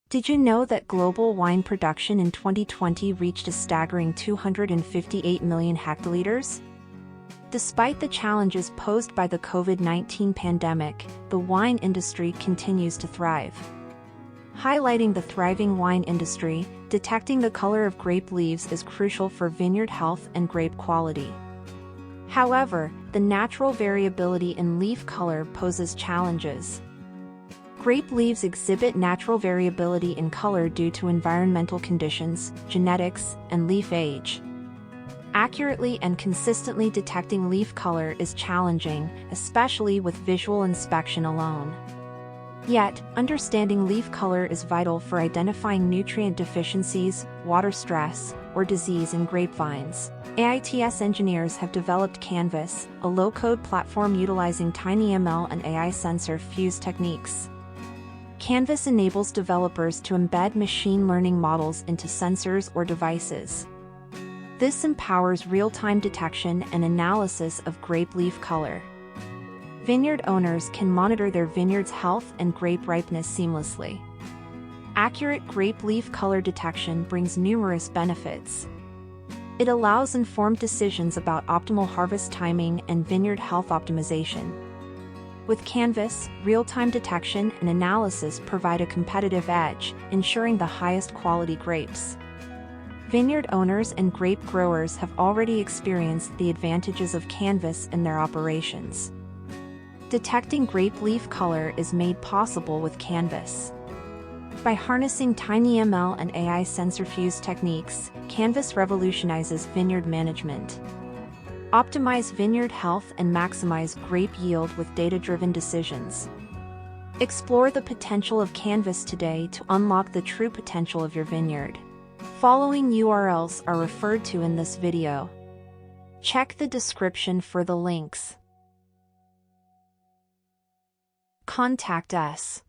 Did you know that global wine production in 2020 reached a staggering 258 million hectoliters? Despite the challenges posed by the COVID-19 pandemic, the wine industry continues to thrive. Highlighting the thriving wine industry, detecting the color of grape leaves is crucial for vineyard health and grape quality. However, the natural variability in leaf color poses challenges. Grape leaves exhibit natural variability in color due to environmental conditions, genetics, and leaf age. Accurately and consistently detecting leaf color is challenging, especially with visual inspection alone. Yet, understanding leaf color is vital for identifying nutrient deficiencies, water stress, or disease in grapevines. AITS engineers have developed cAInvas, a low-code platform utilizing TinyML and AI sensor fuse techniques. cAInvas enables developers to embed machine learning models into sensors or devices. This empowers real-time detection and analysis of grape leaf color. Vineyard owners can monitor their vineyard's health and grape ripeness seamlessly. Accurate grape leaf color detection brings numerous benefits. It allows informed decisions about optimal harvest timing and vineyard health optimization. With cAInvas, real-time detection and analysis provide a competitive edge, ensuring the highest quality grapes. Vineyard owners and grape growers have already experienced the advantages of cAInvas in their operations. Detecting grape leaf color is made possible with cAInvas. By harnessing TinyML and AI sensor fuse techniques, cAInvas revolutionizes vineyard management. Optimize vineyard health and maximize grape yield with data-driven decisions. Explore the potential of cAInvas today to unlock the true potential of your vineyard. Following URLs are referred to in this video. Check the description for the links. Contact us.